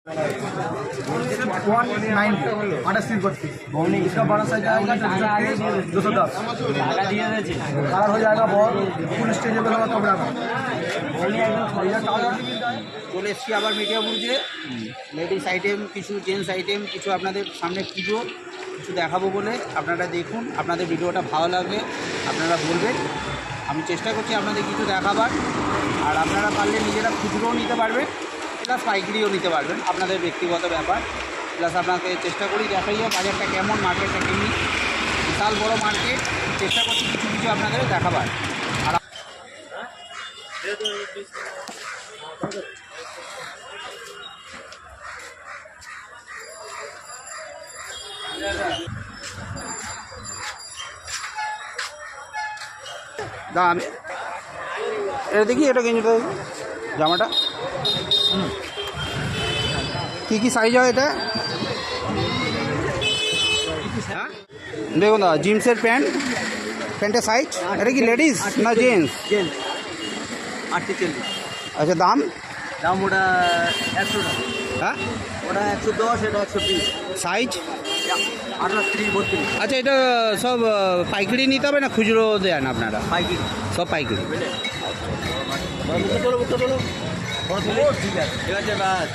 इसका बड़ा साइज आएगा 210 कलर हो जाएगा बहुत फुल स्ट्रेचेबल होगा कपड़ा का। চলে এসছি আবার মিডিয়াপুরে লেডিস আইটেম কিছু জেন্টস আইটেম কিছু আপনাদের সামনে পুজো কিছু দেখাবো বলে আপনারা দেখুন। আপনাদের ভিডিওটা ভালো লাগলে আপনারা বলবেন, আমি চেষ্টা করছি আপনাদের কিছু দেখাবার। আর আপনারা পারলে নিজেরা খুচরোও নিতে পারবেন প্লাস পাইকারিও নিতে পারবেন, আপনাদের ব্যক্তিগত ব্যাপার। প্লাস আপনাকে চেষ্টা করি দেখাইও বাজারটা কেমন, মার্কেটটা কেমনি, বিশাল বড় মার্কেট। চেষ্টা করছি কিছু কিছু আপনাদের দেখাবার। আর দাম এটা দেখি, এটা গেঞ্জিটা দেখি, জামাটা কী কী সাইজ হয় এটা? দেখুন দাদা, জিন্সের প্যান্টের সাইজ। এটা কি লেডিস না জেন্টস? জেন্টস 48। আচ্ছা, দাম ওটা 100 টাকা। হ্যাঁ, ওটা 110, এটা 120। সাইজ 28, 32। আচ্ছা, এটা সব পাইকারি নিতে হবে না খুচরো দেন আপনারা? পাইকারি সব পাইকারি। ঠিক আছে বাস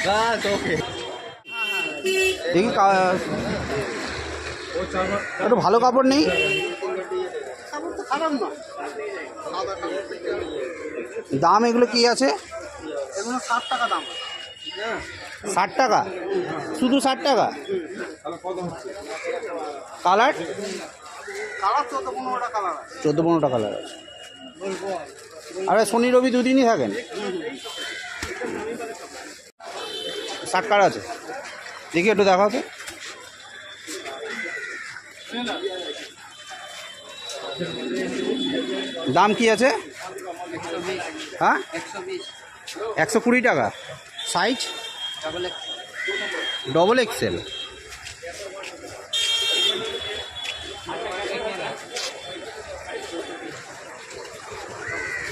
বাস ওকে। দেখি একটু ভালো কাপড় নেই? দাম এগুলো কি আছে? এগুলো 60 টাকা দাম। 60 টাকা? শুধু 60 টাকা? কালার 14-15টা কালার আছে। 14-15টা কালার আছে। আরে শনি রবি দুদিনই থাকেন? 60 কালার আছে, দেখি একটু দেখাও তো। দাম কি আছে? হ্যাঁ, 120 টাকা। Size double XL.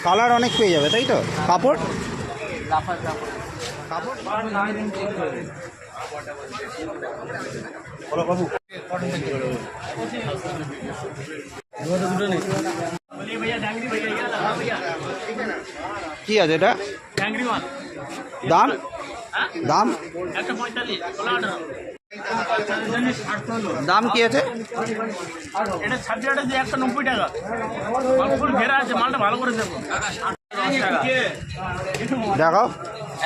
কালার অনেক পেয়ে যাবে তাই তো? কাপড় কি আছে এটা? দাম দাম দাম কি আছে? এটা 190 টাকা। ফুল ঘেরা আছে, মালটা ভালো করে দেবো। দেখাও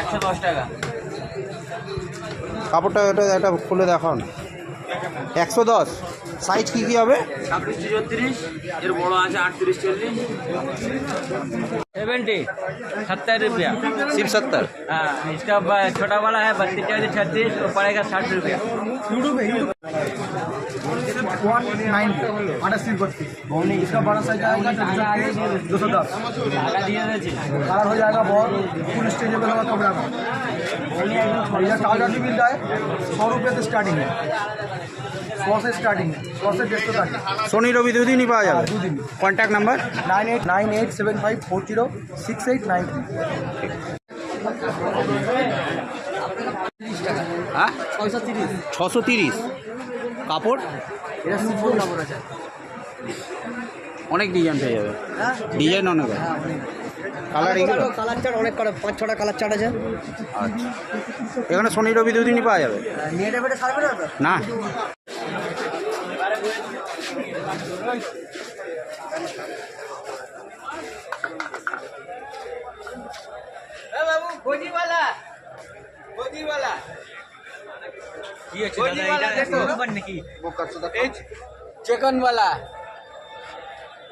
110 টাকা। কাপড়টা এটা খুলে দেখাও না। 110। সাইজ কি কি হবে? 36-34, এর বড় আছে 38-40। 70 रुपया। सिर्फ 70? हाँ, इसका छोटा वाला है 32-36, वो पड़ेगा 60 रुपया। 190 इसका बड़ा साइज आएगा 210 कलर हो जाएगा बहुत फुल स्ट्रेचेबल होगा कपड़ा का। ये ट्राउजर भी मिलता है 100 रुपये से स्टार्टिंग है, 100 से स्टार्टिंग है, 100 से 150 तक। শনি রবি দুদিনই পাওয়া যাবে? দুদিন। Contact number 989875406893। হ্যাঁ, 630। 630। কাপড় এটা সিম্পল কাপড় আছে। অনেক ডিজাইন পেয়ে যাবে, ডিজাইন অনেক আছে। কালার এগুলো কালার চার্ট অনেক করে 5-6টা কালার চার্ট আছে। আচ্ছা, এখানে শনি রবি দুদিনই পাওয়া যাবে? মেয়েটা বেটে সারবে না তো? না, बाबू गोजीवाला ये गोजीवाला देखो नाকি চিকেন वाला।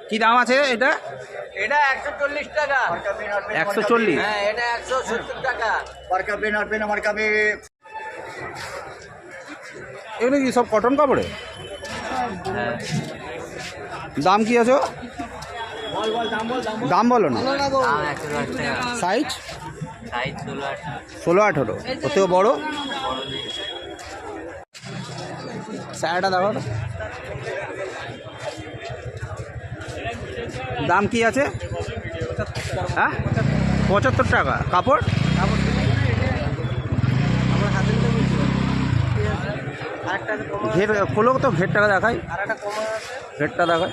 কি দাম আছে এটা? এটা 140 টাকা। 140? হ্যাঁ, এটা 170 টাকা। মার্কা পেন আর পেন আমার কাবে। এগুলো কি সব কটন কাপড়ে? দাম কি আছে? দাম বলো না। দাম 110 টাকা। Size size 16-18? ওর থেকে বড়? স্যারটা দেখো। দাম কি আছে? হ্যাঁ, 75 টাকা। কাপড় ঘের খোলো তো, ঘেরটা দেখাই, আর একটা কমা আছে। ঘেরটা দেখাই।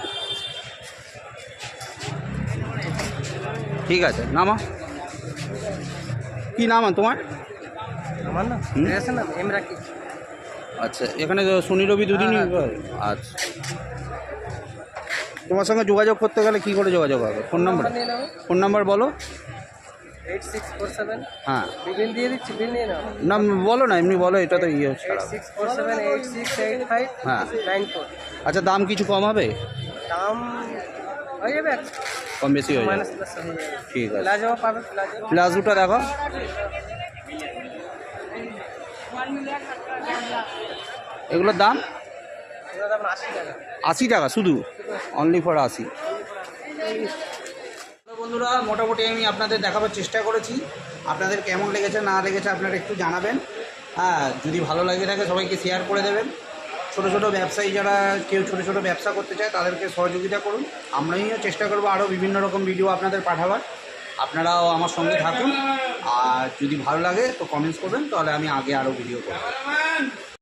ঠিক আছে, নামা। কি নাম তোমার? আমার না হুম? আছে না এমরাকি। আচ্ছা, এখানে শনি রবি দুদিনই? আচ্ছা, তোমার সঙ্গে যোগাযোগ করতে গেলে কি করে যোগাযোগ হবে? ফোন নাম্বার, নিয়ে নেবো ফোন নাম্বার বলো। 8647। হ্যাঁ, বিল দিয়ে দিচ্ছি, বিল নিয়ে নাও। না বলো না, এমনি বলো, এটা তো ইয়ে ছাড়া। 86478685 হ্যাঁ। 94। আচ্ছা, দাম কিছু কম হবে? দাম হয়ে যাবে কম বেশি হয়ে যাবে? মাইনাস প্লাস হয়ে যাবে। ঠিক আছে, প্লাজো পাবে, প্লাজো। প্লাজোটা দেখো। এগুলোর দাম এগুলোর দাম 80 টাকা। 80 টাকা শুধু, অনলি ফর 80। বন্ধুরা, মোটামুটি আমি আপনাদের দেখাবার চেষ্টা করেছি। আপনাদের কেমন লেগেছে না লেগেছে আপনারা একটু জানাবেন। হ্যাঁ, যদি ভালো লাগে থাকে সবাইকে শেয়ার করে দেবেন। ছোটো ছোটো ব্যবসায়ী যারা কেউ ছোটো ছোটো ব্যবসা করতে চায় তাদেরকে সহযোগিতা করুন। আমরাও চেষ্টা করবো আরও বিভিন্ন রকম ভিডিও আপনাদের পাঠাবার। আপনারাও আমার সঙ্গে থাকুন, আর যদি ভালো লাগে তো কমেন্টস করবেন, তাহলে আমি আগে আরও ভিডিও করব।